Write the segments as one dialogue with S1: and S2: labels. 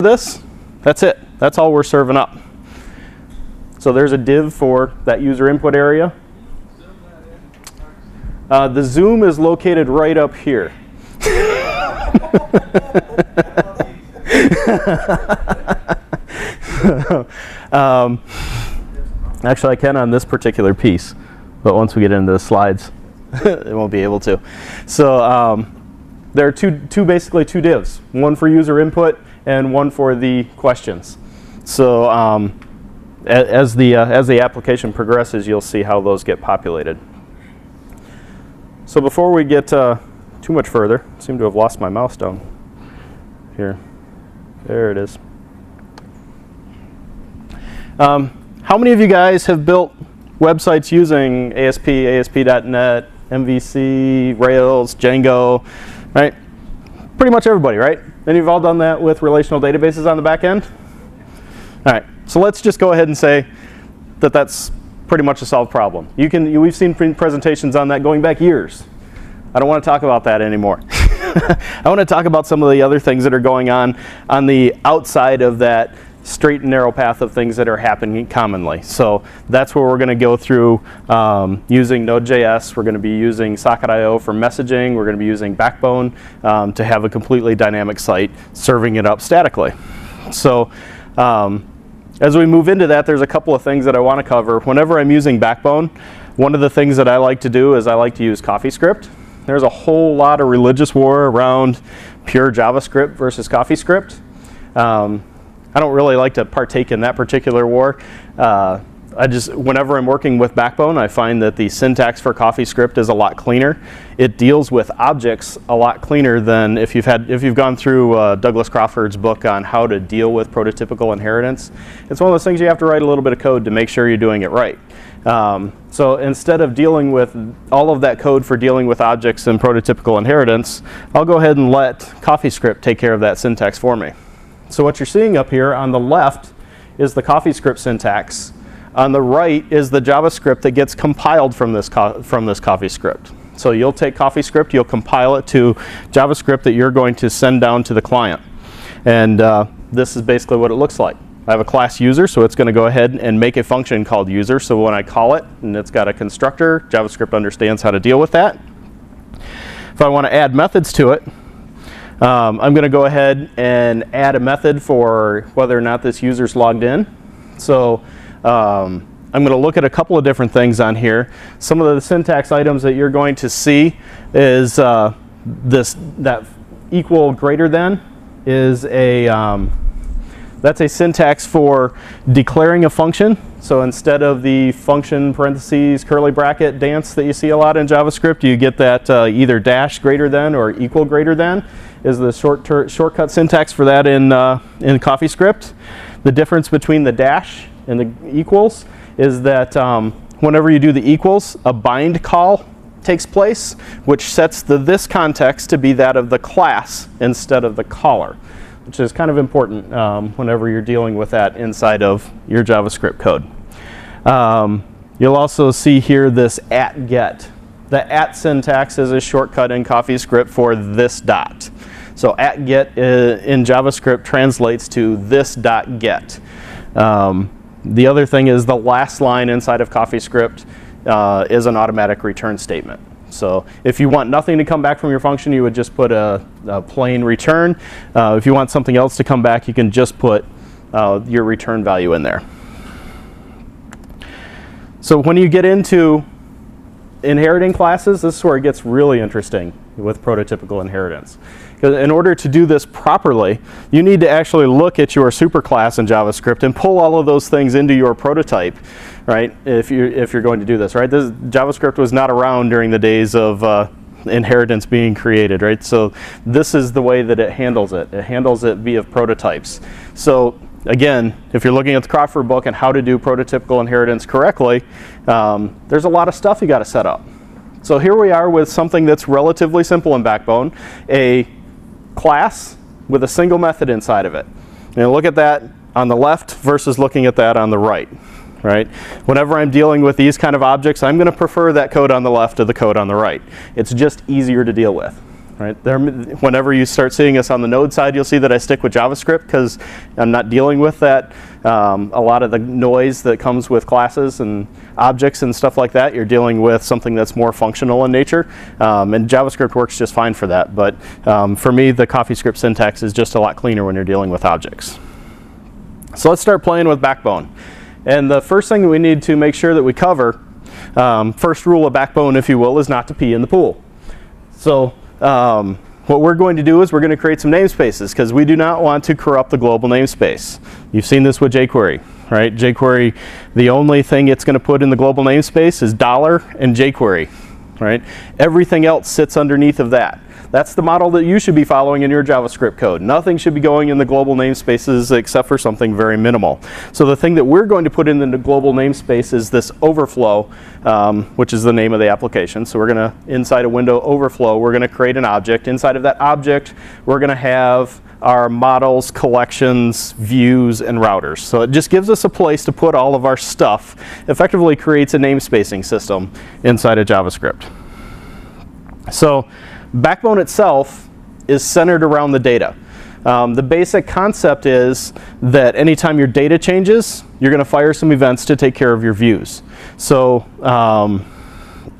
S1: this, that's it. That's all we're serving up. So there's a div for that user input area. The zoom is located right up here. Actually, I can on this particular piece, but once we get into the slides, it won't be able to. So there are basically two divs, one for user input and one for the questions. So as the application progresses, you'll see how those get populated. So before we get too much further, I seem to have lost my mouse down here. There it is. How many of you guys have built websites using ASP, ASP.NET, MVC, Rails, Django, right? Pretty much everybody, right? And you've all done that with relational databases on the back end? All right, so let's just go ahead and say that that's pretty much a solved problem. We've seen presentations on that going back years. I don't want to talk about that anymore. I want to talk about some of the other things that are going on the outside of that straight and narrow path of things that are happening commonly. So that's where we're going to go through using Node.js. We're going to be using Socket.io for messaging. We're going to be using Backbone to have a completely dynamic site serving it up statically. So as we move into that, there's a couple of things that I want to cover. Whenever I'm using Backbone, one of the things that I like to do is I like to use CoffeeScript. There's a whole lot of religious war around pure JavaScript versus CoffeeScript. I don't really like to partake in that particular war. Whenever I'm working with Backbone, I find that the syntax for CoffeeScript is a lot cleaner. It deals with objects a lot cleaner than if you've gone through Douglas Crawford's book on how to deal with prototypical inheritance. It's one of those things you have to write a little bit of code to make sure you're doing it right. So instead of dealing with all of that code for dealing with objects and prototypical inheritance, I'll go ahead and let CoffeeScript take care of that syntax for me. So what you're seeing up here on the left is the CoffeeScript syntax. On the right is the JavaScript that gets compiled from this CoffeeScript. So you'll take CoffeeScript, you'll compile it to JavaScript that you're going to send down to the client. And this is basically what it looks like. I have a class user, so it's going to go ahead and make a function called user. So when I call it, and it's got a constructor, JavaScript understands how to deal with that. If I want to add methods to it, I'm going to go ahead and add a method for whether or not this user's logged in. So I'm going to look at a couple of different things on here. Some of the syntax items that you're going to see is that equal greater than is that's a syntax for declaring a function. So instead of the function parentheses curly bracket dance that you see a lot in JavaScript, you get that either dash greater than or equal greater than is the shortcut syntax for that in CoffeeScript. The difference between the dash and the equals is that whenever you do the equals, a bind call takes place, which sets this context to be that of the class instead of the caller, which is kind of important whenever you're dealing with that inside of your JavaScript code. You'll also see here this @get. The @ syntax is a shortcut in CoffeeScript for this dot. So @get in JavaScript translates to this.get. The other thing is the last line inside of CoffeeScript is an automatic return statement. So if you want nothing to come back from your function, you would just put a plain return. If you want something else to come back, you can just put your return value in there. So when you get into inheriting classes, this is where it gets really interesting with prototypical inheritance. Because in order to do this properly, you need to actually look at your superclass in JavaScript and pull all of those things into your prototype, right? If you're going to do this, right? JavaScript was not around during the days of inheritance being created, right? So this is the way that it handles it. It handles it via prototypes. So again, if you're looking at the Crawford book and how to do prototypical inheritance correctly, there's a lot of stuff you got to set up. So here we are with something that's relatively simple in Backbone, a class with a single method inside of it. And look at that on the left versus looking at that on the right. Right? Whenever I'm dealing with these kind of objects, I'm going to prefer that code on the left to the code on the right. It's just easier to deal with. Right? Whenever you start seeing us on the Node side, you'll see that I stick with JavaScript because I'm not dealing with that. A lot of the noise that comes with classes and objects and stuff like that, you're dealing with something that's more functional in nature. And JavaScript works just fine for that. But for me, the CoffeeScript syntax is just a lot cleaner when you're dealing with objects. So let's start playing with Backbone. And the first thing that we need to make sure that we cover, first rule of Backbone, if you will, is not to pee in the pool. So what we're going to do is we're going to create some namespaces because we do not want to corrupt the global namespace. You've seen this with jQuery, right? jQuery, the only thing it's going to put in the global namespace is $ and jQuery, right? Everything else sits underneath of that. That's the model that you should be following in your JavaScript code. Nothing should be going in the global namespaces except for something very minimal. So the thing that we're going to put in the global namespace is this overflow, which is the name of the application. So we're going to, inside a window overflow, we're going to create an object. Inside of that object, we're going to have our models, collections, views, and routers. So it just gives us a place to put all of our stuff. Effectively creates a namespacing system inside of JavaScript. So Backbone itself is centered around the data. The basic concept is that anytime your data changes, you're going to fire some events to take care of your views. So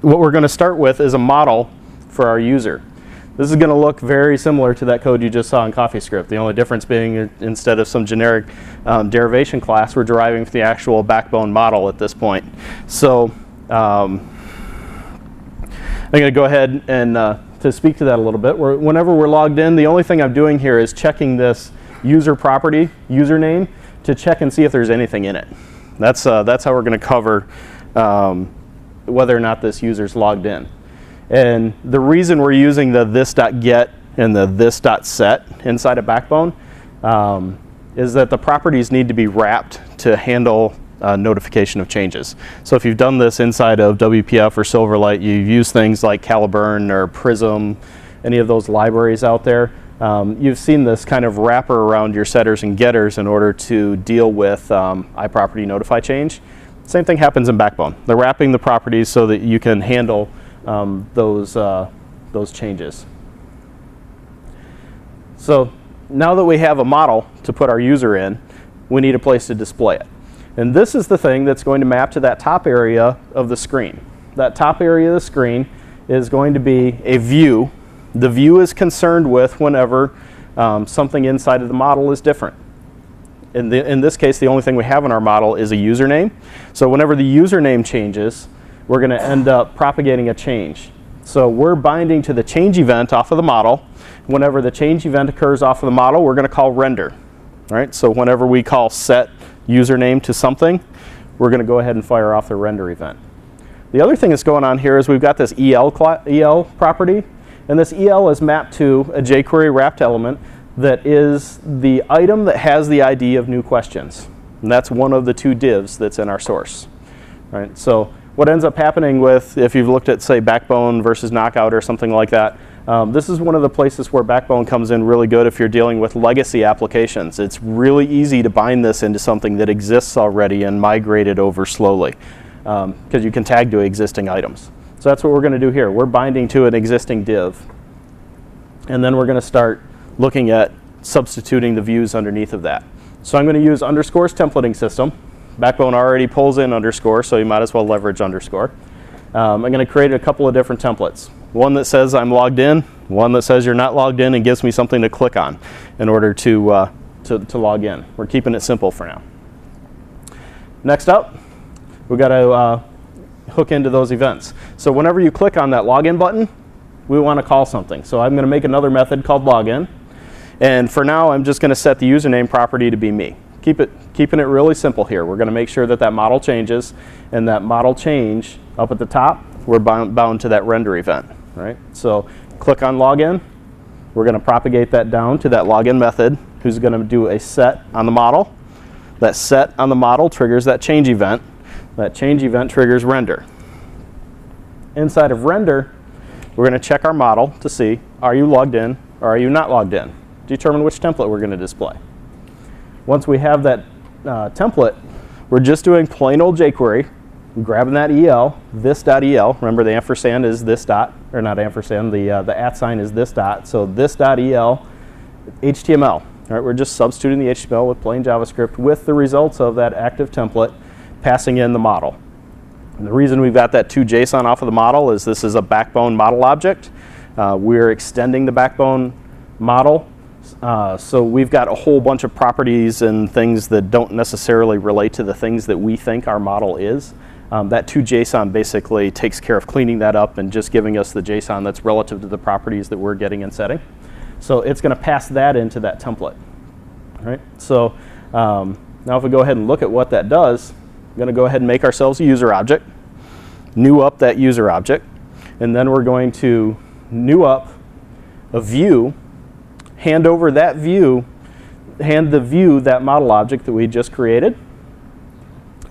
S1: what we're going to start with is a model for our user. This is going to look very similar to that code you just saw in CoffeeScript. The only difference being instead of some generic derivation class, we're deriving from the actual Backbone model at this point. So I'm going to go ahead and to speak to that a little bit. Whenever we're logged in, the only thing I'm doing here is checking this user property, username, to check and see if there's anything in it. That's how we're going to cover whether or not this user's logged in. And the reason we're using the this.get and the this.set inside of Backbone is that the properties need to be wrapped to handle notification of changes. So if you've done this inside of WPF or Silverlight, you've used things like Caliburn or Prism, any of those libraries out there, you've seen this kind of wrapper around your setters and getters in order to deal with iProperty notify change. Same thing happens in Backbone. They're wrapping the properties so that you can handle those changes. So now that we have a model to put our user in, we need a place to display it. And this is the thing that's going to map to that top area of the screen. That top area of the screen is going to be a view. The view is concerned with whenever something inside of the model is different. In this case, the only thing we have in our model is a username. So whenever the username changes, we're going to end up propagating a change. So we're binding to the change event off of the model. Whenever the change event occurs off of the model, we're going to call render. All right? So whenever we call set username to something, we're going to go ahead and fire off the render event. The other thing that's going on here is we've got this EL property, and this EL is mapped to a jQuery wrapped element that is the item that has the ID of new questions. And that's one of the two divs that's in our source. Right? So what ends up happening with, if you've looked at, say, Backbone versus Knockout or something like that, this is one of the places where Backbone comes in really good if you're dealing with legacy applications. It's really easy to bind this into something that exists already and migrate it over slowly because you can tag to existing items. So that's what we're going to do here. We're binding to an existing div. And then we're going to start looking at substituting the views underneath of that. So I'm going to use underscore's templating system. Backbone already pulls in underscore, so you might as well leverage underscore. I'm going to create a couple of different templates. One that says I'm logged in, one that says you're not logged in and gives me something to click on in order to log in. We're keeping it simple for now. Next up, we've got to hook into those events. So whenever you click on that login button, we want to call something. So I'm going to make another method called login. And for now, I'm just going to set the username property to be me. Keeping it really simple here. We're going to make sure that that model changes, and that model change up at the top, we're bound to that render event. Right? So click on login. We're going to propagate that down to that login method, who's going to do a set on the model. That set on the model triggers that change event. That change event triggers render. Inside of render, we're going to check our model to see, are you logged in or are you not logged in? Determine which template we're going to display. Once we have that template, we're just doing plain old jQuery, grabbing that EL, this.el, remember the ampersand is this dot, or not ampersand, the @ sign is this dot, so this.el HTML. All right, we're just substituting the HTML with plain JavaScript with the results of that active template passing in the model. And the reason we've got that to.json off of the model is this is a backbone model object. We're extending the backbone model, so we've got a whole bunch of properties and things that don't necessarily relate to the things that we think our model is. That to.json basically takes care of cleaning that up and just giving us the JSON that's relative to the properties that we're getting and setting. So it's going to pass that into that template. All right? So now if we go ahead and look at what that does, I'm going to go ahead and make ourselves a user object, new up that user object, and then we're going to new up a view, hand over that view, hand the view that model object that we just created.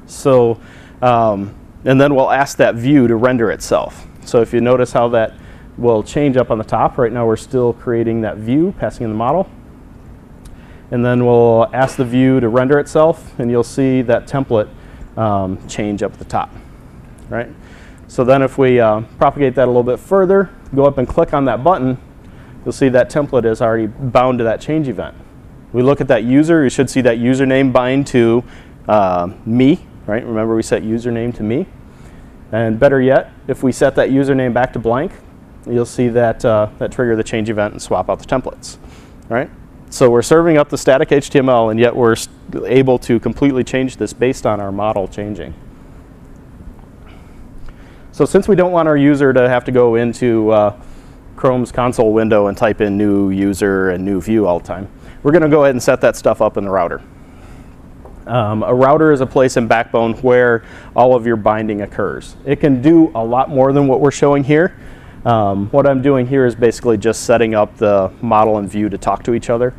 S1: So, and then we'll ask that view to render itself. So if you notice how that will change up on the top, right now we're still creating that view, passing in the model. And then we'll ask the view to render itself, and you'll see that template change up at the top, right? So then if we propagate that a little bit further, go up and click on that button, you'll see that template is already bound to that change event. We look at that user, you should see that username bind to me, right? Remember we set username to me. And better yet, if we set that username back to blank, you'll see that, that trigger the change event and swap out the templates, all right? So we're serving up the static HTML, and yet we're able to completely change this based on our model changing. So since we don't want our user to have to go into Chrome's console window and type in new user and new view all the time, we're going to go ahead and set that stuff up in the router. A router is a place in Backbone where all of your binding occurs. It can do a lot more than what we're showing here. What I'm doing here is basically just setting up the model and view to talk to each other.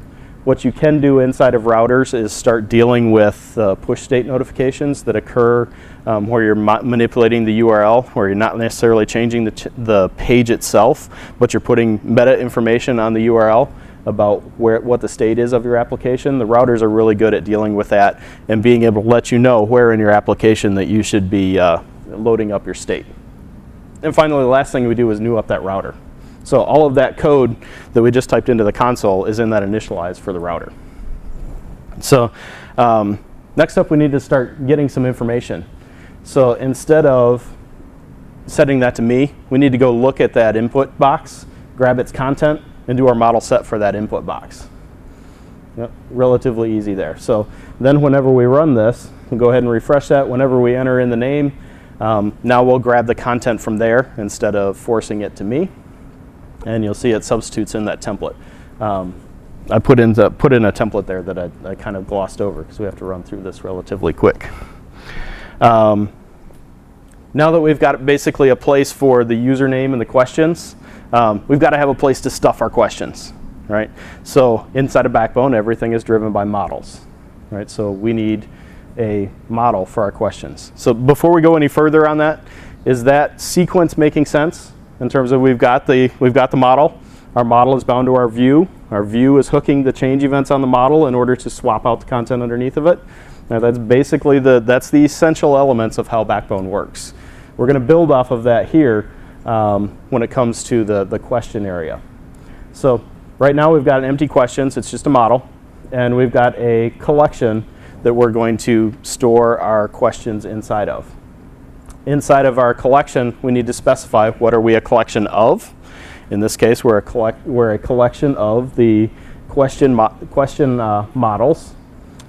S1: What you can do inside of routers is start dealing with push state notifications that occur where you're manipulating the URL, where you're not necessarily changing the page itself, but you're putting meta information on the URL about what the state is of your application. The routers are really good at dealing with that and being able to let you know where in your application that you should be loading up your state. And finally, the last thing we do is new up that router. So all of that code that we just typed into the console is in that initialize for the router. So next up, we need to start getting some information. So instead of setting that to me, we need to go look at that input box, grab its content, and do our model set for that input box. Yep, relatively easy there. So then whenever we run this, we'll go ahead and refresh that. Whenever we enter in the name, now we'll grab the content from there instead of forcing it to me. And you'll see it substitutes in that template. I put in a template there that I kind of glossed over because we have to run through this relatively quick. Now that we've got basically a place for the username and the questions, we've got to have a place to stuff our questions, right? So inside of Backbone, everything is driven by models, right? So we need a model for our questions. So before we go any further on that, is that sequence making sense? In terms of we've got the model. Our model is bound to our view. Our view is hooking the change events on the model in order to swap out the content underneath of it. Now that's basically that's the essential elements of how Backbone works. We're going to build off of that here when it comes to the question area. So right now we've got an empty questions. It's just a model, and we've got a collection that we're going to store our questions inside of. Inside of our collection, we need to specify what are we a collection of. In this case, we're a collection of the question models.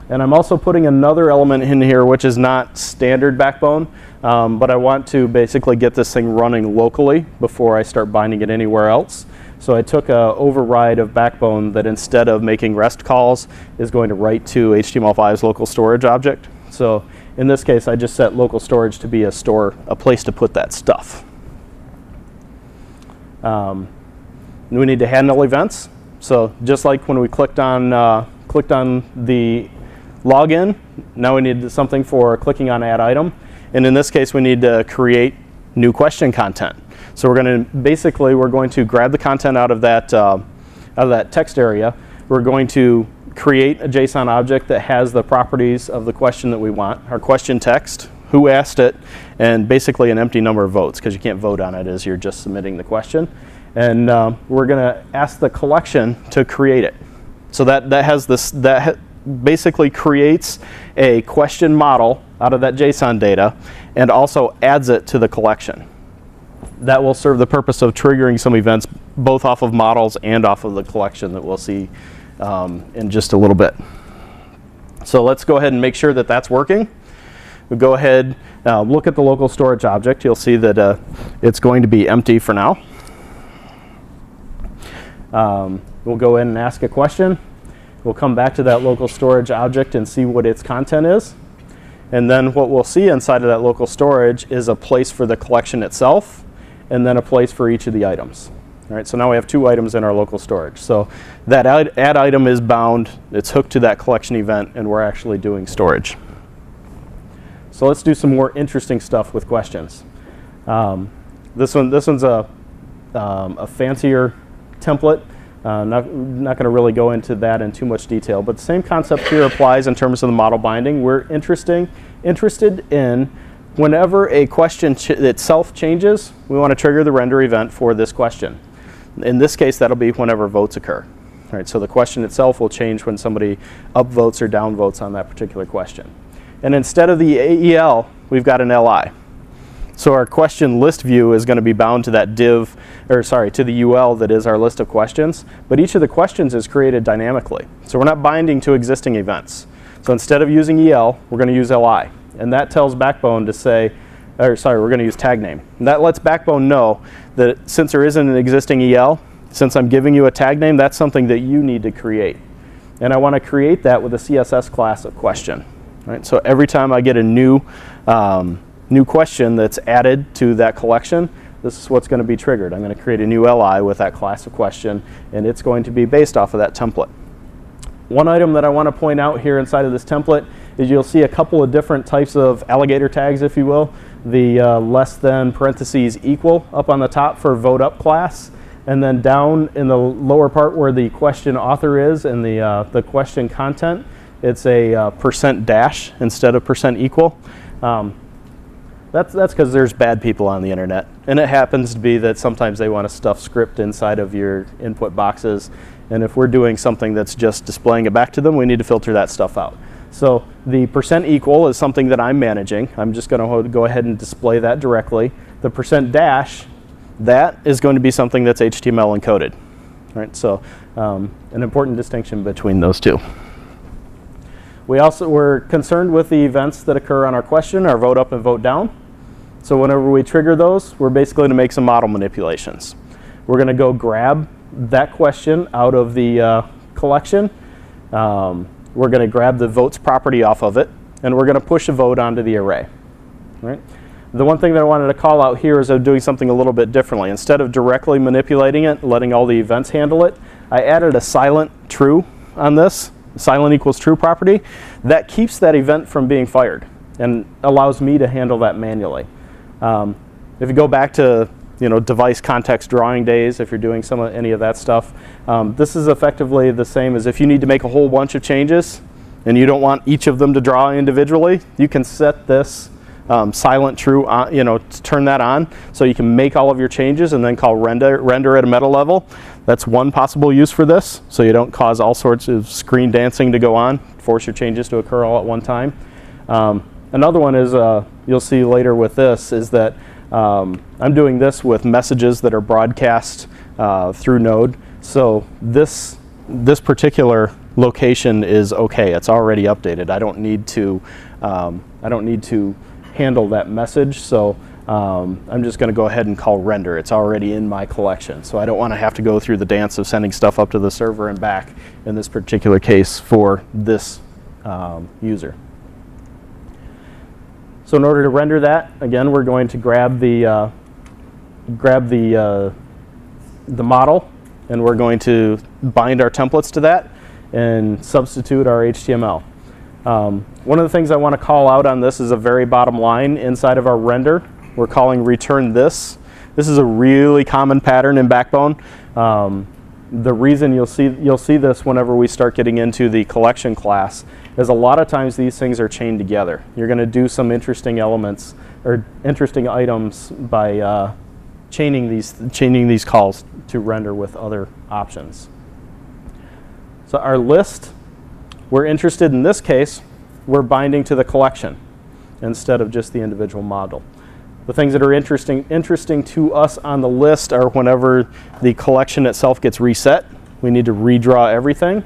S1: And I'm also putting another element in here which is not standard Backbone, but I want to basically get this thing running locally before I start binding it anywhere else. So I took an override of Backbone that instead of making REST calls is going to write to HTML5's local storage object. So in this case, I just set local storage to be a place to put that stuff. We need to handle events. So just like when we clicked on the login, now we need something for clicking on add item. And in this case, we need to create new question content. So we're going to grab the content out of that text area. We're going to create a JSON object that has the properties of the question that we want. Our question text, who asked it, and basically an empty number of votes, because you can't vote on it as you're just submitting the question. And we're going to ask the collection to create it. So that basically creates a question model out of that JSON data and also adds it to the collection. That will serve the purpose of triggering some events both off of models and off of the collection that we'll see in just a little bit. So let's go ahead and make sure that that's working. We'll go ahead, look at the local storage object. You'll see that it's going to be empty for now. We'll go in and ask a question. We'll come back to that local storage object and see what its content is. And then what we'll see inside of that local storage is a place for the collection itself, and then a place for each of the items. All right, so now we have 2 items in our local storage. So that add item is bound, it's hooked to that collection event, and we're actually doing storage. So let's do some more interesting stuff with questions. This one's a fancier template. Not going to really go into that in too much detail, but the same concept here applies in terms of the model binding. We're interested in whenever a question itself changes, we want to trigger the render event for this question. In this case, that'll be whenever votes occur. All right, so the question itself will change when somebody upvotes or downvotes on that particular question. And instead of the AEL, we've got an LI. So our question list view is going to be bound to that div, or sorry, to the UL that is our list of questions. But each of the questions is created dynamically. So we're not binding to existing events. So instead of using EL, we're going to use LI. And that tells Backbone to say, or sorry, we're going to use tag name. And that lets Backbone know that since there isn't an existing EL, since I'm giving you a tag name, that's something that you need to create. And I want to create that with a CSS class of question. Right? So every time I get a new question that's added to that collection, this is what's going to be triggered. I'm going to create a new LI with that class of question, and it's going to be based off of that template. One item that I want to point out here inside of this template is you'll see a couple of different types of alligator tags, if you will. The less than parentheses equal up on the top for vote up class, and then down in the lower part where the question author is and the question content, it's a %- instead of %equal. That's because there's bad people on the internet, and it happens to be that sometimes they want to stuff script inside of your input boxes, and if we're doing something that's just displaying it back to them, we need to filter that stuff out. So the %equal is something that I'm managing. I'm just going to go ahead and display that directly. The %-, that is going to be something that's HTML encoded. Right? So an important distinction between those two. We're concerned with the events that occur on our question, our vote up and vote down. So whenever we trigger those, we're basically going to make some model manipulations. We're going to go grab that question out of the collection. We're going to grab the votes property off of it, and we're going to push a vote onto the array. Right? The one thing that I wanted to call out here is I'm doing something a little bit differently. Instead of directly manipulating it, letting all the events handle it, I added a silent true on this, silent equals true property. That keeps that event from being fired and allows me to handle that manually. If you go back to device context drawing days, if you're doing any of that stuff, this is effectively the same as if you need to make a whole bunch of changes and you don't want each of them to draw individually, you can set this silent true on, to turn that on so you can make all of your changes and then call render at a meta level. That's one possible use for this, so you don't cause all sorts of screen dancing to go on, force your changes to occur all at one time. Another one is, you'll see later with this, is that I'm doing this with messages that are broadcast through Node. So this particular location is okay. It's already updated. I don't need to handle that message. So I'm just going to go ahead and call render. It's already in my collection. So I don't want to have to go through the dance of sending stuff up to the server and back in this particular case for this user. So in order to render that, again, we're going to grab the model, and we're going to bind our templates to that and substitute our HTML. One of the things I want to call out on this is a very bottom line inside of our render. We're calling return this. This is a really common pattern in Backbone. the reason you'll see this whenever we start getting into the collection class is a lot of times these things are chained together. You're going to do some interesting elements or interesting items by chaining these calls to render with other options. So our list, we're interested in this case, we're binding to the collection instead of just the individual model. The things that are interesting to us on the list are whenever the collection itself gets reset, we need to redraw everything.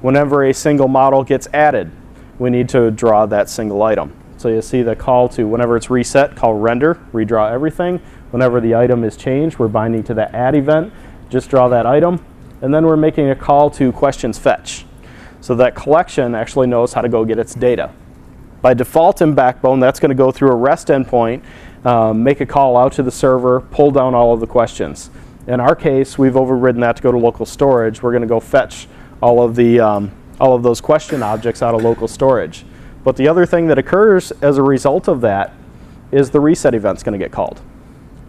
S1: Whenever a single model gets added, we need to draw that single item. So you see the call to, whenever it's reset, call render, redraw everything. Whenever the item is changed, we're binding to the add event, just draw that item. And then we're making a call to questions fetch. So that collection actually knows how to go get its data. By default in Backbone, that's going to go through a REST endpoint, make a call out to the server, pull down all of the questions. In our case, we've overridden that to go to local storage. We're going to go fetch all of those question objects out of local storage. But the other thing that occurs as a result of that is the reset event's going to get called.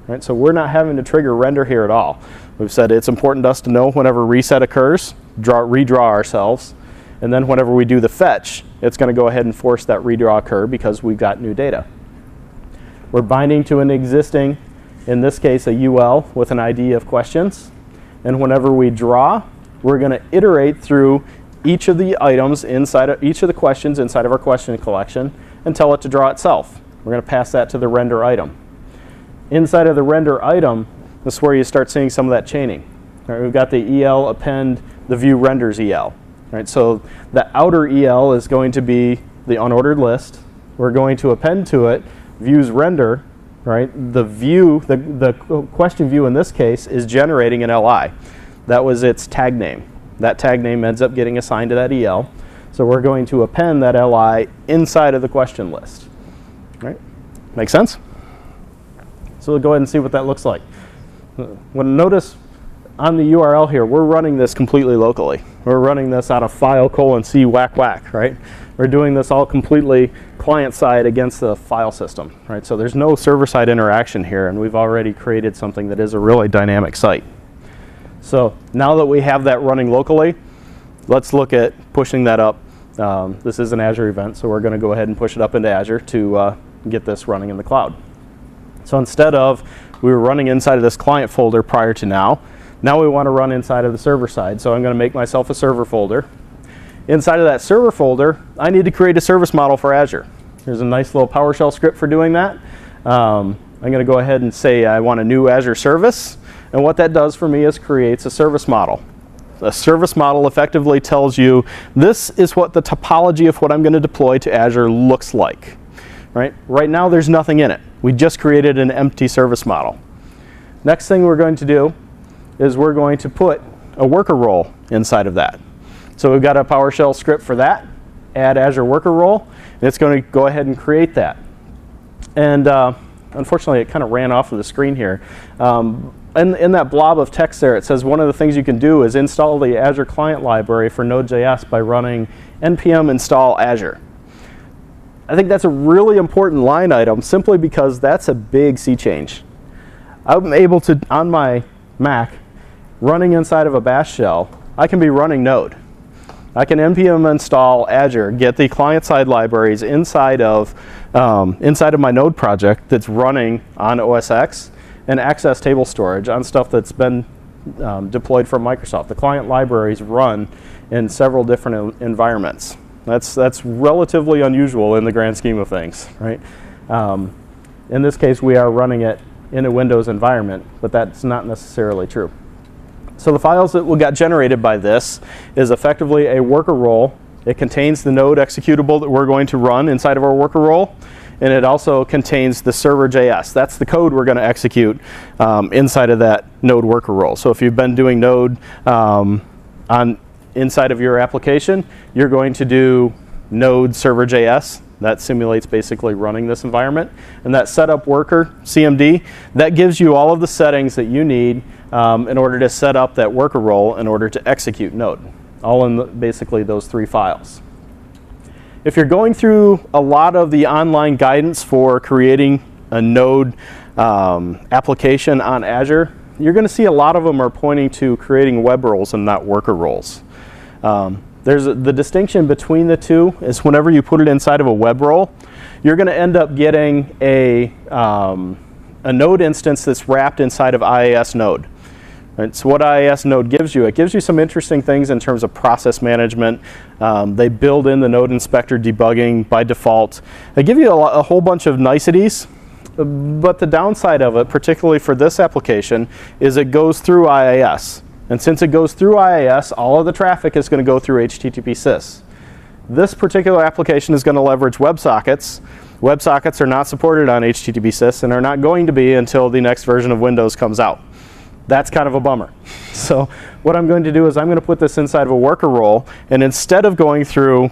S1: Right? So we're not having to trigger render here at all. We've said it's important to us to know whenever reset occurs, redraw ourselves, and then whenever we do the fetch, it's going to go ahead and force that redraw occur because we've got new data. We're binding to an existing, in this case, a UL with an ID of questions. And whenever we draw, we're going to iterate through each of the items inside of each of the questions inside of our question collection and tell it to draw itself. We're going to pass that to the render item. Inside of the render item, this is where you start seeing some of that chaining. Right, we've got the EL append the view renders EL. Right, so the outer EL is going to be the unordered list. We're going to append to it views render. Right, the view, the question view in this case is generating an LI. That was its tag name. That tag name ends up getting assigned to that EL. So we're going to append that LI inside of the question list. Right? Make sense? So we'll go ahead and see what that looks like. Notice on the URL here, we're running this completely locally. We're running this out of file:/c whack whack, right? We're doing this all completely client-side against the file system, right? So there's no server-side interaction here, and we've already created something that is a really dynamic site. So now that we have that running locally, let's look at pushing that up. This is an Azure event, so we're going to go ahead and push it up into Azure to get this running in the cloud. So instead of we were running inside of this client folder prior to now we want to run inside of the server side. So I'm going to make myself a server folder. Inside of that server folder, I need to create a service model for Azure. There's a nice little PowerShell script for doing that. I'm going to go ahead and say I want a new Azure service. And what that does for me is creates a service model. A service model effectively tells you this is what the topology of what I'm going to deploy to Azure looks like. Right now there's nothing in it. We just created an empty service model. Next thing we're going to do is we're going to put a worker role inside of that. So we've got a PowerShell script for that, add Azure worker role, and it's going to go ahead and create that. And unfortunately it kind of ran off of the screen here. In that blob of text there, it says one of the things you can do is install the Azure client library for Node.js by running npm install Azure. I think that's a really important line item simply because that's a big sea change. I'm able to, on my Mac, running inside of a bash shell, I can be running Node. I can npm install Azure, get the client-side libraries inside of my Node project that's running on OS X, and access table storage on stuff that's been deployed from Microsoft. The client libraries run in several different environments. That's relatively unusual in the grand scheme of things, right? In this case, we are running it in a Windows environment, but that's not necessarily true. So the files that got generated by this is effectively a worker role. It contains the Node executable that we're going to run inside of our worker role, and it also contains the server.js. That's the code we're going to execute inside of that Node worker role. So if you've been doing Node inside of your application, you're going to do Node server.js. That simulates basically running this environment. And that setup worker, CMD, that gives you all of the settings that you need in order to set up that worker role in order to execute Node, all in basically those three files. If you're going through a lot of the online guidance for creating a Node application on Azure, you're going to see a lot of them are pointing to creating web roles and not worker roles. The distinction between the two is whenever you put it inside of a web role, you're going to end up getting a node instance that's wrapped inside of IIS node. Right, so what IIS node gives you, it gives you some interesting things in terms of process management. They build in the node inspector debugging by default. They give you a whole bunch of niceties, but the downside of it, particularly for this application, is it goes through IIS. And since it goes through IIS, all of the traffic is going to go through HTTP/sys. This particular application is going to leverage WebSockets. WebSockets are not supported on HTTP/sys and are not going to be until the next version of Windows comes out. That's kind of a bummer. So what I'm going to do is I'm going to put this inside of a worker role, and instead of going through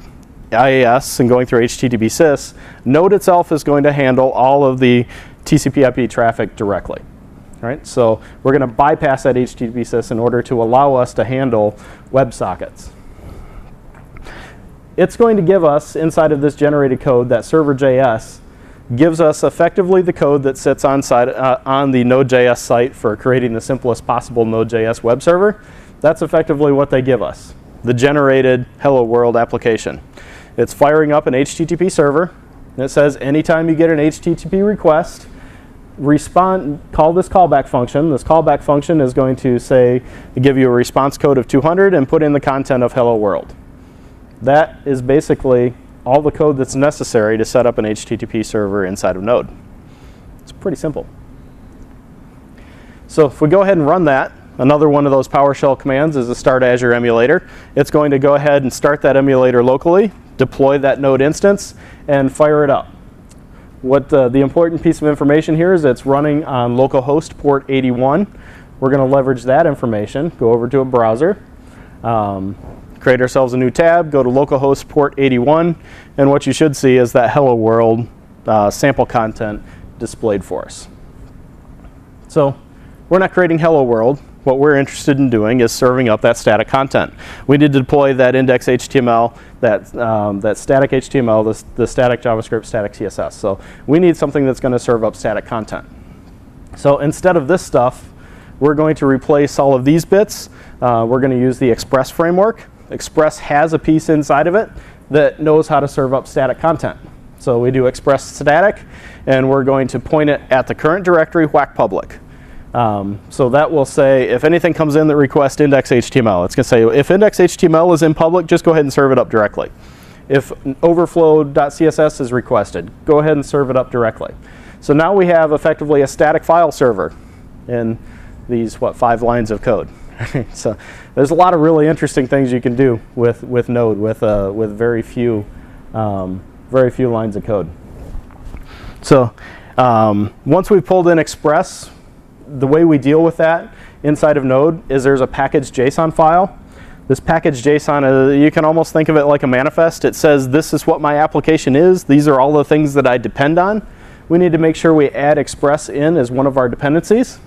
S1: IIS and going through HTTP/sys, Node itself is going to handle all of the TCP/IP traffic directly. Right? So we're going to bypass that HTTP/sys in order to allow us to handle WebSockets. It's going to give us, inside of this generated code, that server.js gives us effectively the code that sits on the Node.js site for creating the simplest possible Node.js web server. That's effectively what they give us, the generated Hello World application. It's firing up an HTTP server, and it says anytime you get an HTTP request, call this callback function. This callback function is going to give you a response code of 200 and put in the content of Hello World. That is basically all the code that's necessary to set up an HTTP server inside of Node. It's pretty simple. So if we go ahead and run that, another one of those PowerShell commands is the start Azure emulator. It's going to go ahead and start that emulator locally, deploy that Node instance, and fire it up. What the important piece of information here is it's running on localhost port 81. We're going to leverage that information, go over to a browser, create ourselves a new tab, go to localhost port 81, and what you should see is that Hello World sample content displayed for us. So we're not creating Hello World. What we're interested in doing is serving up that static content. We need to deploy that index HTML, that static HTML, the static JavaScript, static CSS. So we need something that's going to serve up static content. So instead of this stuff, we're going to replace all of these bits. We're going to use the Express framework. Express has a piece inside of it that knows how to serve up static content. So we do Express static, and we're going to point it at the current directory, whack public. So that will say if anything comes in that requests index HTML, it's going to say if index HTML is in public, just go ahead and serve it up directly. If overflow.css is requested, go ahead and serve it up directly. So now we have effectively a static file server in these 5 lines of code. So there's a lot of really interesting things you can do with Node with very few lines of code. So once we've pulled in Express, the way we deal with that inside of Node is there's a package.json file. This package.json, you can almost think of it like a manifest. It says this is what my application is. These are all the things that I depend on. We need to make sure we add Express in as one of our dependencies.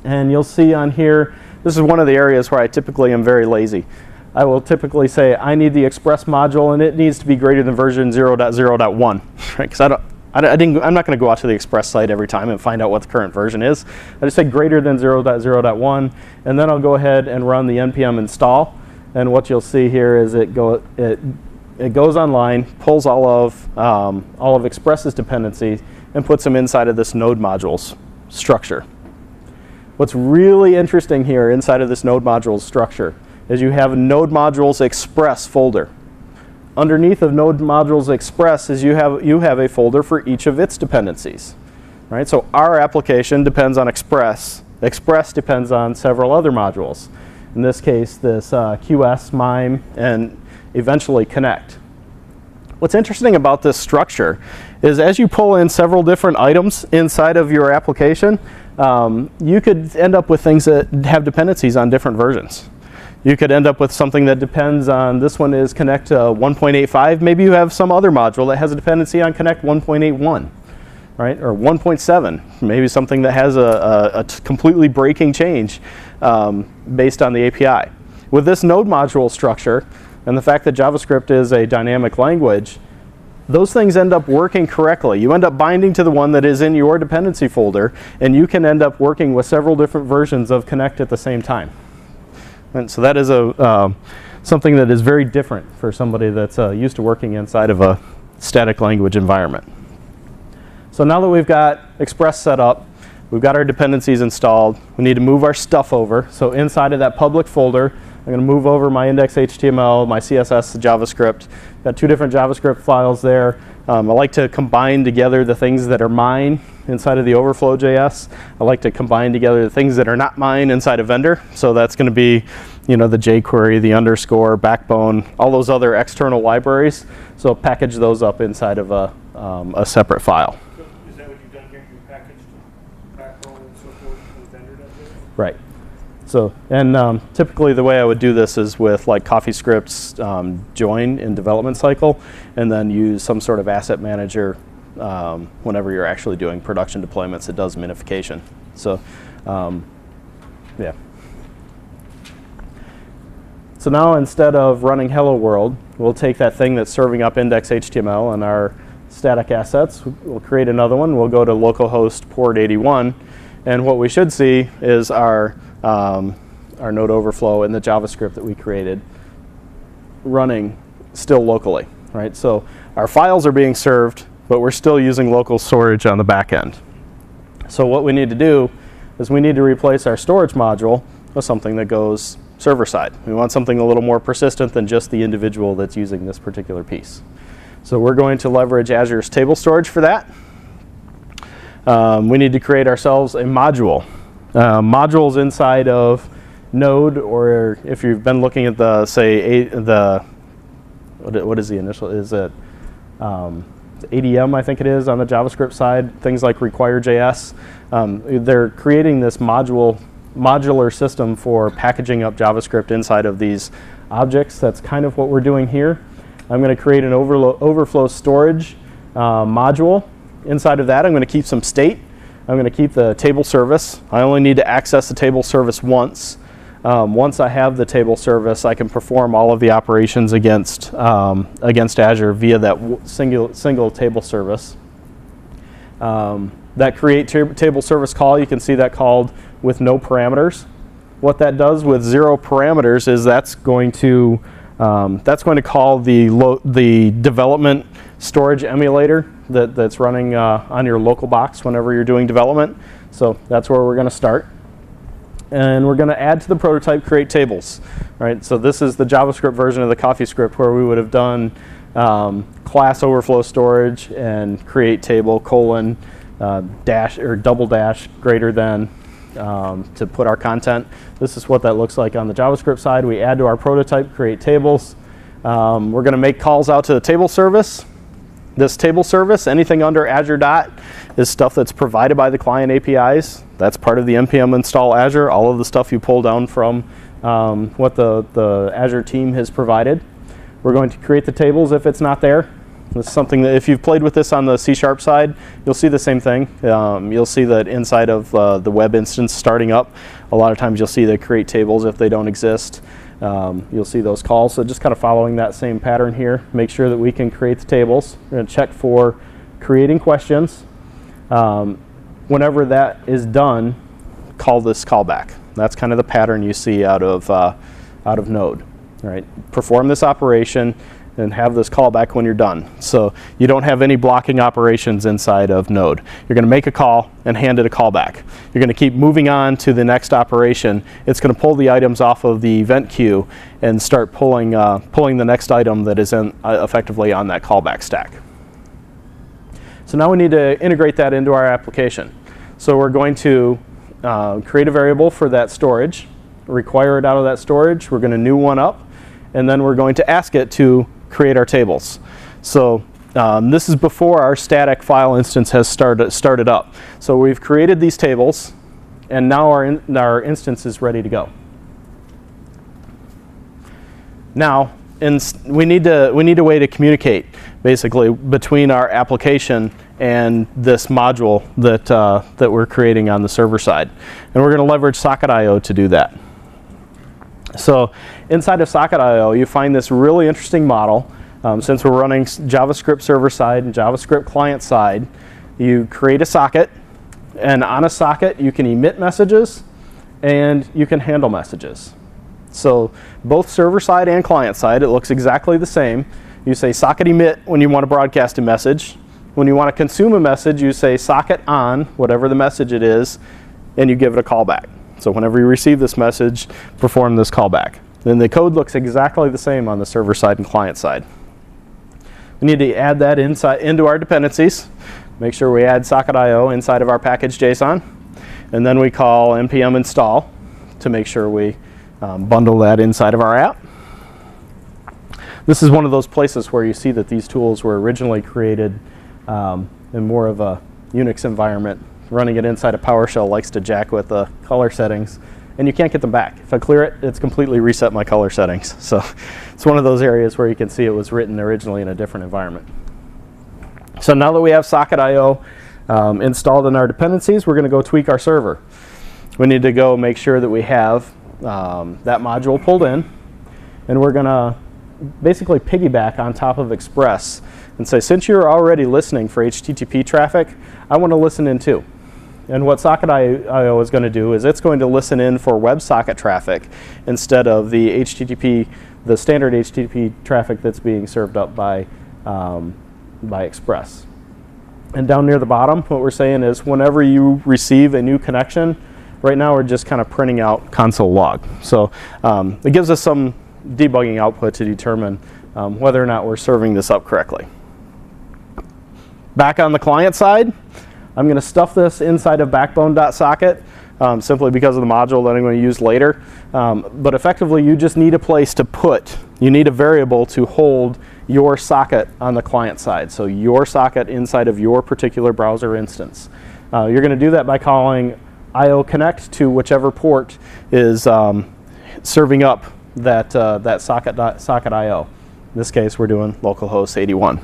S1: And you'll see on here, this is one of the areas where I typically am very lazy. I will typically say I need the Express module and it needs to be greater than version 0.0.1, right? Because I'm not going to go out to the Express site every time and find out what the current version is. I just say greater than 0.0.1, and then I'll go ahead and run the npm install. And what you'll see here is it goes online, pulls all of Express's dependencies, and puts them inside of this node modules structure. What's really interesting here inside of this node modules structure is you have a node modules express folder. Underneath of node modules express is you have a folder for each of its dependencies. Right? So our application depends on Express. Express depends on several other modules. In this case, this QS, MIME, and eventually Connect. What's interesting about this structure is as you pull in several different items inside of your application, you could end up with things that have dependencies on different versions. You could end up with something that depends on, this one is Connect 1.85. Maybe you have some other module that has a dependency on Connect 1.81, right? Or 1.7. Maybe something that has a completely breaking change based on the API. With this node module structure, and the fact that JavaScript is a dynamic language, those things end up working correctly. You end up binding to the one that is in your dependency folder, and you can end up working with several different versions of Connect at the same time. And so that is something that is very different for somebody that's used to working inside of a static language environment. So now that we've got Express set up, we've got our dependencies installed, we need to move our stuff over. So inside of that public folder, I'm going to move over my index.html, my CSS, JavaScript. Got two different JavaScript files there. I like to combine together the things that are mine inside of the overflow.js. I like to combine together the things that are not mine inside of vendor. So that's going to be, you know, the jQuery, the underscore, backbone, all those other external libraries. So package those up inside of a separate file.
S2: So is that what you've done here? You packaged backbone and so forth and vendor does it?
S1: Right. So, and typically the way I would do this is with like CoffeeScript's join in development cycle, and then use some sort of asset manager whenever you're actually doing production deployments that does minification. So, yeah. So now instead of running hello world, we'll take that thing that's serving up index.html and our static assets, we'll create another one, we'll go to localhost port 81, and what we should see is our node overflow and the JavaScript that we created running still locally, right? So our files are being served, but we're still using local storage on the back end. So what we need to do is we need to replace our storage module with something that goes server side. We want something a little more persistent than just the individual that's using this particular piece. So we're going to leverage Azure's table storage for that. We need to create ourselves a module. Modules inside of Node, or if you've been looking at the, say, what is the initial, is it ADM, I think it is, on the JavaScript side, things like require.js. They're creating this modular system for packaging up JavaScript inside of these objects. That's kind of what we're doing here. I'm going to create an overflow storage module. Inside of that, I'm going to keep some state. I'm going to keep the table service. I only need to access the table service once. Once I have the table service, I can perform all of the operations against Azure via that single table service. That create table service call, you can see that called with no parameters. What that does with 0 parameters is that's going to call the development storage emulator that's running on your local box whenever you're doing development. So that's where we're going to start. And we're going to add to the prototype create tables. Right? So this is the JavaScript version of the CoffeeScript where we would have done class overflow storage and create table colon dash or double dash greater than to put our content. This is what that looks like on the JavaScript side. We add to our prototype create tables. We're going to make calls out to the table service. This table service, anything under Azure Dot, is stuff that's provided by the client APIs. That's part of the npm install Azure, all of the stuff you pull down from what the Azure team has provided. We're going to create the tables if it's not there. This is something that if you've played with this on the C# side, you'll see the same thing. You'll see that inside of the web instance starting up, a lot of times you'll see the create tables if they don't exist. You'll see those calls. So just kind of following that same pattern here, make sure that we can create the tables. We're going to check for creating questions. Whenever that is done, call this callback. That's kind of the pattern you see out of Node. Right? Perform this operation and have this callback when you're done. So you don't have any blocking operations inside of Node. You're going to make a call and hand it a callback. You're going to keep moving on to the next operation. It's going to pull the items off of the event queue and start pulling the next item that is effectively on that callback stack. So now we need to integrate that into our application. So we're going to create a variable for that storage, require it out of that storage. We're going to new one up, and then we're going to ask it to create our tables. So this is before our static file instance has started up. So we've created these tables, and now our instance is ready to go. Now, we need a way to communicate basically between our application and this module that we're creating on the server side, and we're going to leverage Socket.io to do that. So inside of Socket.io, you find this really interesting model Since we're running JavaScript server side and JavaScript client side, you create a socket, and on a socket you can emit messages and you can handle messages. So both server side and client side, it looks exactly the same. You say socket emit when you want to broadcast a message. When you want to consume a message, you say socket on, whatever the message it is, and you give it a callback. So whenever you receive this message, perform this callback. Then the code looks exactly the same on the server side and client side. We need to add that into our dependencies. Make sure we add socket.io inside of our package.json. And then we call npm install to make sure we bundle that inside of our app. This is one of those places where you see that these tools were originally created in more of a Unix environment. Running it inside of PowerShell likes to jack with the color settings, and you can't get them back. If I clear it, it's completely reset my color settings. So it's one of those areas where you can see it was written originally in a different environment. So now that we have socket.io installed in our dependencies, we're going to go tweak our server. We need to go make sure that we have that module pulled in, and we're going to basically piggyback on top of Express and say, since you're already listening for HTTP traffic, I want to listen in too. And what socket.io is going to do is it's going to listen in for WebSocket traffic instead of the HTTP, the standard HTTP traffic that's being served up by Express. And down near the bottom, what we're saying is whenever you receive a new connection, right now we're just kind of printing out console log. So it gives us some debugging output to determine whether or not we're serving this up correctly. Back on the client side, I'm going to stuff this inside of backbone.socket simply because of the module that I'm going to use later. But effectively, you just need a place to put, you need a variable to hold your socket on the client side. So your socket inside of your particular browser instance. You're going to do that by calling IO connect to whichever port is serving up that socket.IO. In this case, we're doing localhost 81.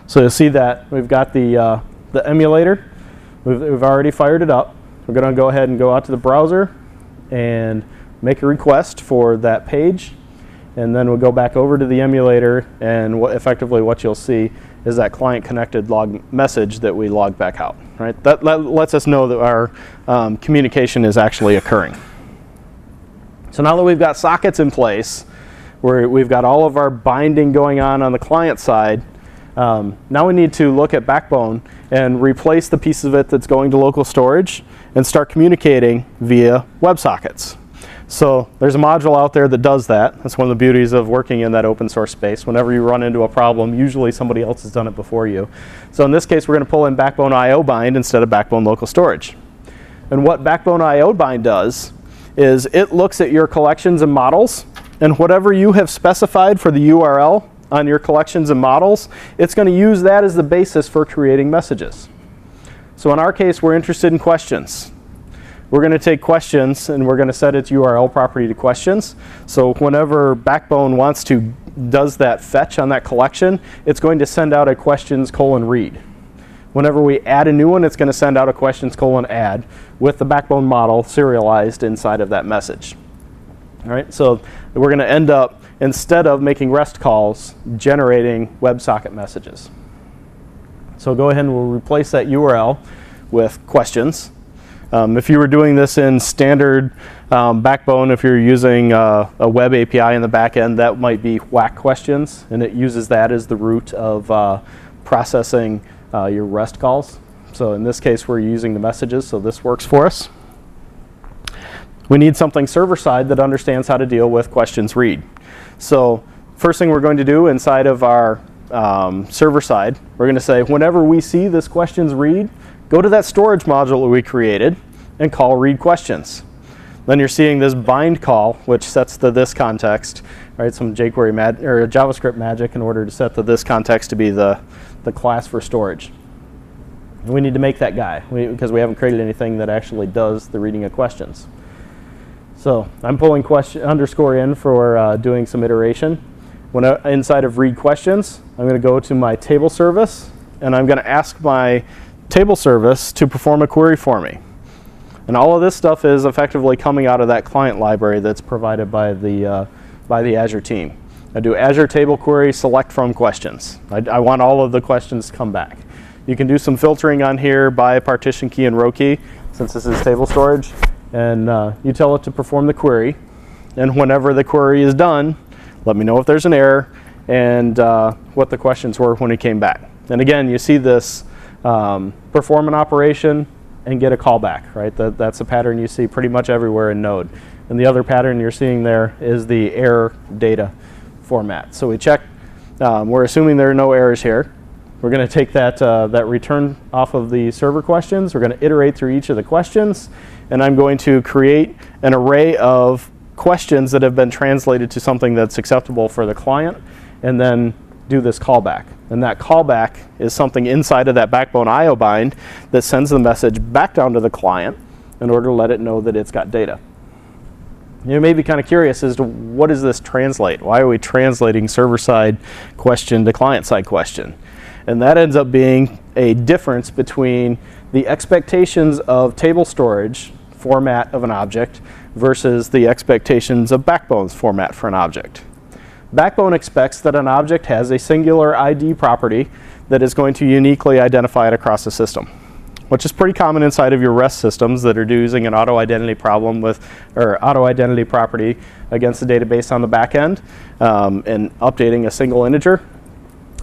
S1: So you'll see that we've got the emulator. We've already fired it up. We're going to go ahead and go out to the browser and make a request for that page. And then we'll go back over to the emulator, and effectively what you'll see is that client connected log message that we log back out. Right? That lets us know that our communication is actually occurring. So now that we've got sockets in place, we've got all of our binding going on the client side, now we need to look at Backbone and replace the piece of it that's going to local storage and start communicating via WebSockets. So there's a module out there that does that. That's one of the beauties of working in that open source space. Whenever you run into a problem, usually somebody else has done it before you. So in this case, we're going to pull in Backbone IO bind instead of Backbone local storage. And what Backbone IO bind does is it looks at your collections and models, and whatever you have specified for the URL on your collections and models, it's going to use that as the basis for creating messages. So in our case, we're interested in questions. We're going to take questions and we're going to set its URL property to questions. So whenever Backbone does that fetch on that collection, it's going to send out a questions:read. Whenever we add a new one, it's going to send out a questions:add with the Backbone model serialized inside of that message. All right, so we're going to end up, instead of making REST calls, generating WebSocket messages. So go ahead and we'll replace that URL with questions. If you were doing this in standard Backbone, if you're using a web API in the back end, that might be whack questions, and it uses that as the root of processing your REST calls. So in this case, we're using the messages, so this works for us. We need something server-side that understands how to deal with questions read. So first thing we're going to do inside of our server side, we're going to say whenever we see this questions read, go to that storage module that we created and call read questions. Then you're seeing this bind call, which sets the this context, right? Some jQuery or JavaScript magic in order to set the this context to be the class for storage. And we need to make that guy because we haven't created anything that actually does the reading of questions. So I'm pulling _in for doing some iteration. Inside of read questions, I'm going to go to my table service, and I'm going to ask my table service to perform a query for me. And all of this stuff is effectively coming out of that client library that's provided by the Azure team. I do Azure table query select from questions. I want all of the questions to come back. You can do some filtering on here by partition key and row key, since this is table storage, and you tell it to perform the query, and whenever the query is done, let me know if there's an error and what the questions were when it came back. And again, you see this perform an operation and get a callback, right? That's a pattern you see pretty much everywhere in Node. And the other pattern you're seeing there is the error data format. So we check, we're assuming there are no errors here. We're going to take that return off of the server questions. We're going to iterate through each of the questions, and I'm going to create an array of questions that have been translated to something that's acceptable for the client, and then do this callback. And that callback is something inside of that backbone IO bind that sends the message back down to the client in order to let it know that it's got data. You may be kind of curious as to what does this translate? Why are we translating server-side question to client-side question? And that ends up being a difference between the expectations of table storage format of an object versus the expectations of Backbone's format for an object. Backbone expects that an object has a singular ID property that is going to uniquely identify it across the system, which is pretty common inside of your REST systems that are using an auto identity problem with, or auto identity property against the database on the back end and updating a single integer.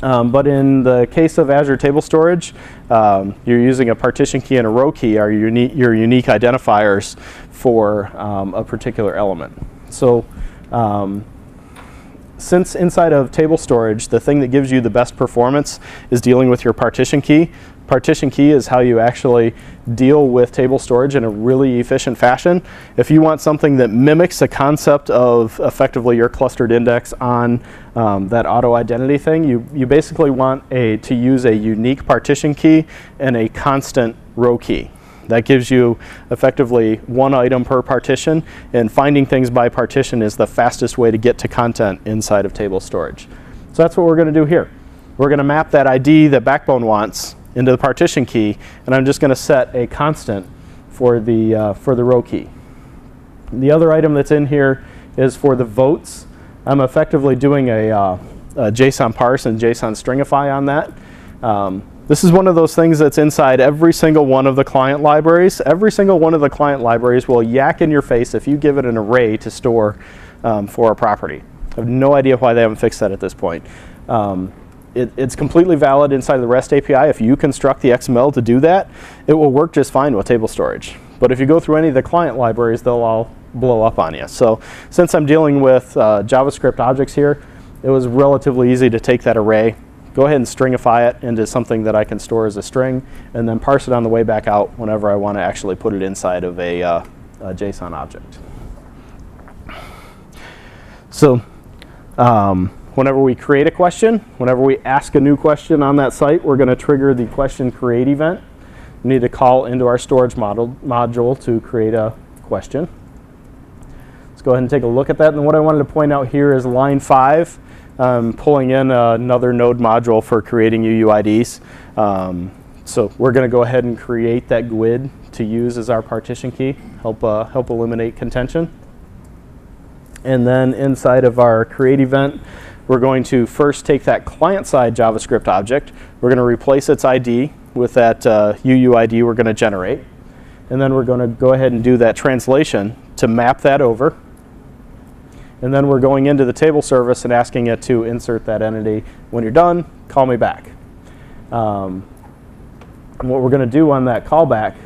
S1: But in the case of Azure Table Storage, you're using a partition key and a row key are your unique identifiers for a particular element. So since inside of table storage, the thing that gives you the best performance is dealing with your partition key. Partition key is how you actually deal with table storage in a really efficient fashion. If you want something that mimics the concept of effectively your clustered index on that auto identity thing, you basically want to use a unique partition key and a constant row key. That gives you effectively one item per partition, and finding things by partition is the fastest way to get to content inside of table storage. So that's what we're going to do here. We're going to map that ID that Backbone wants into the partition key, and I'm just going to set a constant for the row key. The other item that's in here is for the votes. I'm effectively doing a JSON parse and JSON stringify on that. This is one of those things that's inside every single one of the client libraries. Every single one of the client libraries will yak in your face if you give it an array to store for a property. I have no idea why they haven't fixed that at this point. It's completely valid inside of the REST API. If you construct the XML to do that, it will work just fine with table storage. But if you go through any of the client libraries, they'll all blow up on you. So since I'm dealing with JavaScript objects here, it was relatively easy to take that array, go ahead and stringify it into something that I can store as a string, and then parse it on the way back out whenever I want to actually put it inside of a JSON object. So whenever we create a question, whenever we ask a new question on that site, we're going to trigger the question create event. We need to call into our storage module to create a question. Let's go ahead and take a look at that. And what I wanted to point out here is line 5. Pulling in another node module for creating UUIDs. So we're going to go ahead and create that GUID to use as our partition key, help eliminate contention. And then inside of our create event, we're going to first take that client-side JavaScript object. We're going to replace its ID with that UUID we're going to generate. And then we're going to go ahead and do that translation to map that over. And then we're going into the table service and asking it to insert that entity. When you're done, call me back. And what we're going to do on that callback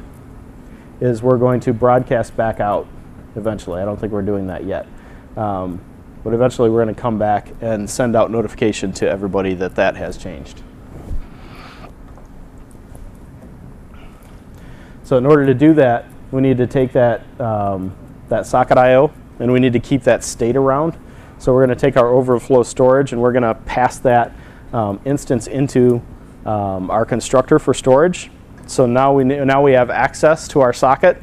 S1: is we're going to broadcast back out eventually. I don't think we're doing that yet. But eventually we're going to come back and send out notification to everybody that that has changed. So in order to do that, we need to take that, that socket IO, and we need to keep that state around. So we're going to take our overflow storage and we're going to pass that instance into our constructor for storage. So now we have access to our socket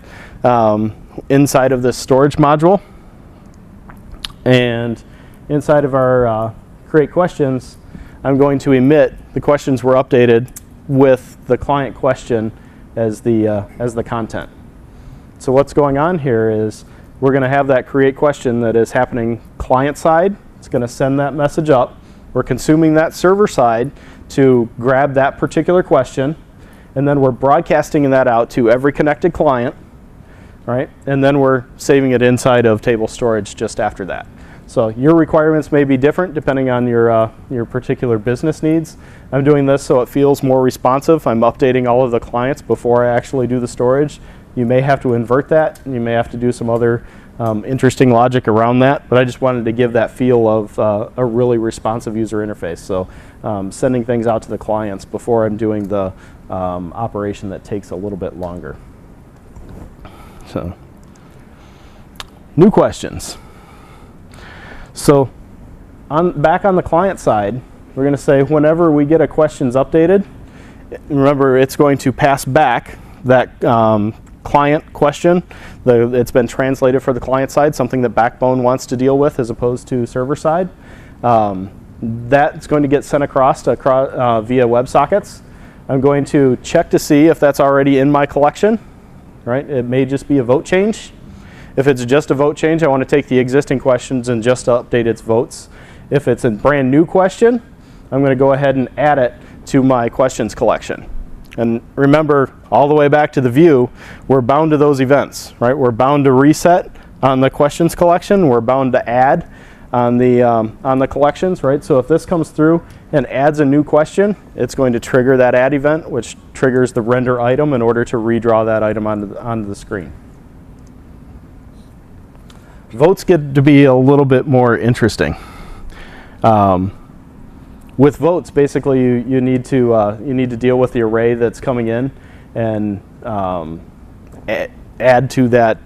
S1: inside of this storage module. And inside of our create questions, I'm going to emit the questions were updated with the client question as the content. So what's going on here is we're going to have that create question that is happening client side It's going to send that message up. We're consuming that server side to grab that particular question, and then we're broadcasting that out to every connected client, right? And then we're saving it inside of table storage just after that. So your requirements may be different depending on your particular business needs. I'm doing this so it feels more responsive. I'm updating all of the clients before I actually do the storage. You may have to invert that, and you may have to do some other interesting logic around that, but I just wanted to give that feel of a really responsive user interface. So sending things out to the clients before I'm doing the operation that takes a little bit longer. So, new questions. So back on the client side, we're going to say whenever we get a questions updated, remember it's going to pass back that client question. It's been translated for the client side, something that Backbone wants to deal with as opposed to server side. That's going to get sent across via WebSockets. I'm going to check to see if that's already in my collection. Right? It may just be a vote change. If it's just a vote change, I want to take the existing questions and just update its votes. If it's a brand new question, I'm going to go ahead and add it to my questions collection. And remember, all the way back to the view, we're bound to those events, right? We're bound to reset on the questions collection. We're bound to add on the collections, right? So if this comes through and adds a new question, it's going to trigger that add event, which triggers the render item in order to redraw that item onto the screen. Votes get to be a little bit more interesting. With votes, basically, you need to deal with the array that's coming in and add to that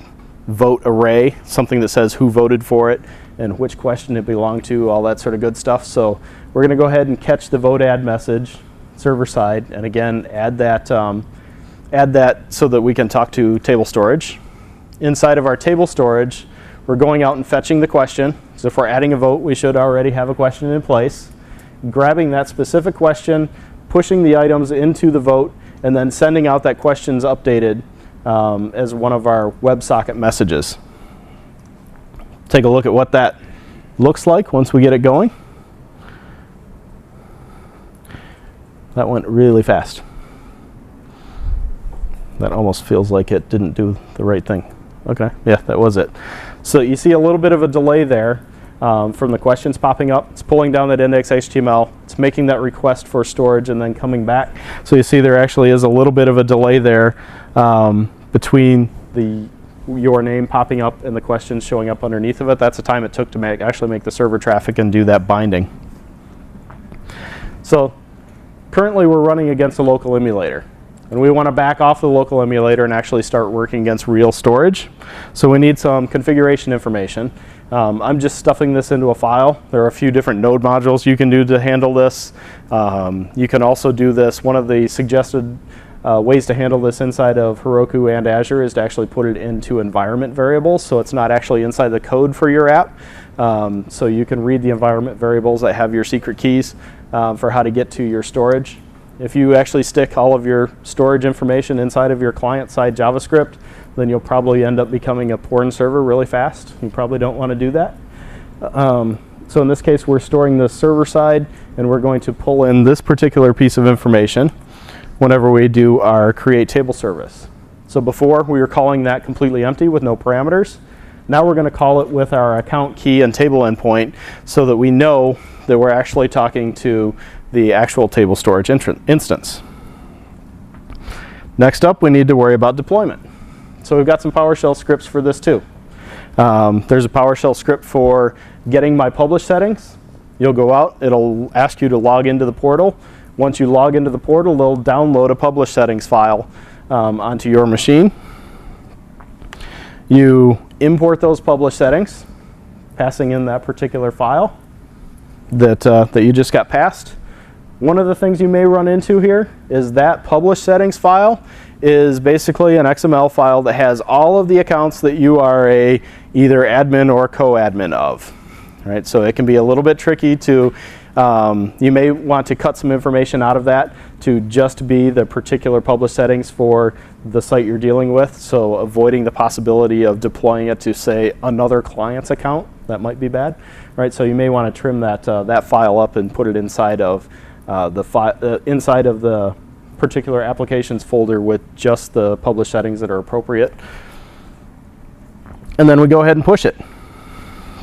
S1: vote array something that says who voted for it and which question it belonged to, all that sort of good stuff. So we're going to go ahead and catch the vote add message server side, and again add that so that we can talk to table storage. Inside of our table storage, we're going out and fetching the question. So if we're adding a vote, we should already have a question in place. Grabbing that specific question, pushing the items into the vote, and then sending out that question's updated as one of our WebSocket messages. Take a look at what that looks like once we get it going. That went really fast. That almost feels like it didn't do the right thing. Okay, yeah, that was it. So you see a little bit of a delay there from the questions popping up. It's pulling down that index HTML. It's making that request for storage and then coming back. So you see there actually is a little bit of a delay there between your name popping up and the questions showing up underneath of it. That's the time it took to actually make the server traffic and do that binding. So currently we're running against a local emulator. And we want to back off the local emulator and actually start working against real storage. So we need some configuration information. I'm just stuffing this into a file. There are a few different node modules you can do to handle this. You can also do this. One of the suggested ways to handle this inside of Heroku and Azure is to actually put it into environment variables, so it's not actually inside the code for your app. So you can read the environment variables that have your secret keys for how to get to your storage. If you actually stick all of your storage information inside of your client-side JavaScript, then you'll probably end up becoming a porn server really fast. You probably don't want to do that. So in this case, we're storing the server side, and we're going to pull in this particular piece of information whenever we do our create table service. So before, we were calling that completely empty with no parameters. Now we're going to call it with our account key and table endpoint so that we know that we're actually talking to the actual table storage instance. Next up, we need to worry about deployment. So we've got some PowerShell scripts for this too. There's a PowerShell script for getting my publish settings. You'll go out, it'll ask you to log into the portal. Once you log into the portal, they'll download a publish settings file onto your machine. You import those publish settings, passing in that particular file that you just got passed. One of the things you may run into here is that publish settings file is basically an XML file that has all of the accounts that you are either admin or co-admin of. Right? So it can be a little bit tricky to, you may want to cut some information out of that to just be the particular publish settings for the site you're dealing with. So avoiding the possibility of deploying it to, say, another client's account. That might be bad. right? So you may want to trim that that file up and put it inside of the particular applications folder with just the published settings that are appropriate. And then we go ahead and push it.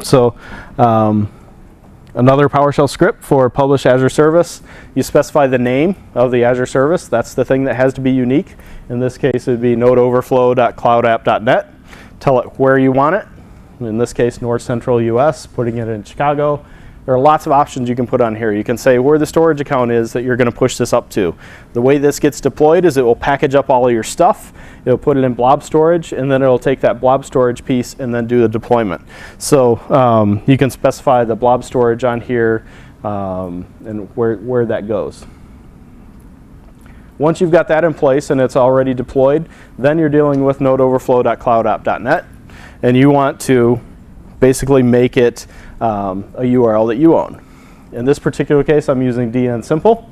S1: So another PowerShell script for publish Azure service. You specify the name of the Azure service. That's the thing that has to be unique. In this case, it would be nodeoverflow.cloudapp.net. Tell it where you want it. In this case, North Central US, putting it in Chicago. There are lots of options you can put on here. You can say where the storage account is that you're going to push this up to. The way this gets deployed is it will package up all of your stuff. It'll put it in blob storage, and then it'll take that blob storage piece and then do the deployment. So you can specify the blob storage on here and where that goes. Once you've got that in place and it's already deployed, then you're dealing with nodeoverflow.cloudapp.net, and you want to basically make it a URL that you own. In this particular case, I'm using DN Simple.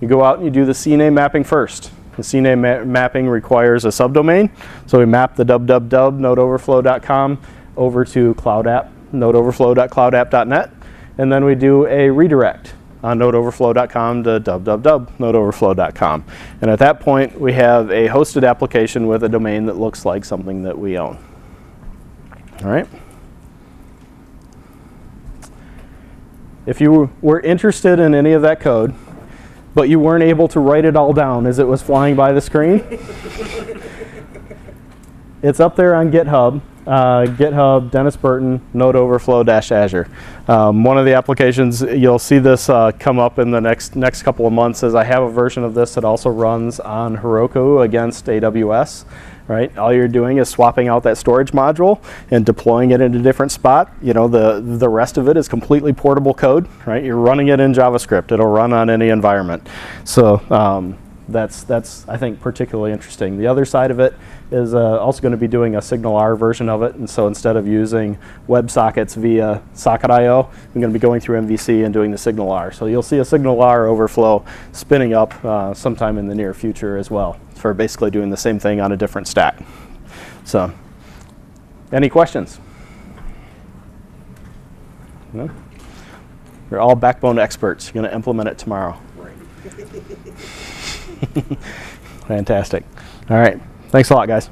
S1: You go out and you do the CNAME mapping first. The CNAME mapping requires a subdomain, so we map the www.nodeoverflow.com over to cloudapp, nodeoverflow.cloudapp.net, and then we do a redirect on nodeoverflow.com to www.nodeoverflow.com. And at that point, we have a hosted application with a domain that looks like something that we own. All right. If you were interested in any of that code, but you weren't able to write it all down as it was flying by the screen, it's up there on GitHub. GitHub, Dennis Burton, NodeOverflow-Azure. One of the applications, you'll see this come up in the next couple of months, as I have a version of this that also runs on Heroku against AWS. Right? All you're doing is swapping out that storage module and deploying it in a different spot. You know, the rest of it is completely portable code. Right? You're running it in JavaScript. It'll run on any environment. So that's I think particularly interesting. The other side of it is also going to be doing a SignalR version of it, and so instead of using WebSockets via Socket.io, I'm going to be going through MVC and doing the SignalR. So you'll see a SignalR overflow spinning up sometime in the near future as well, for basically doing the same thing on a different stack. So, any questions? No? You're all Backbone experts. You're going to implement it tomorrow. Fantastic. All right. Thanks a lot, guys.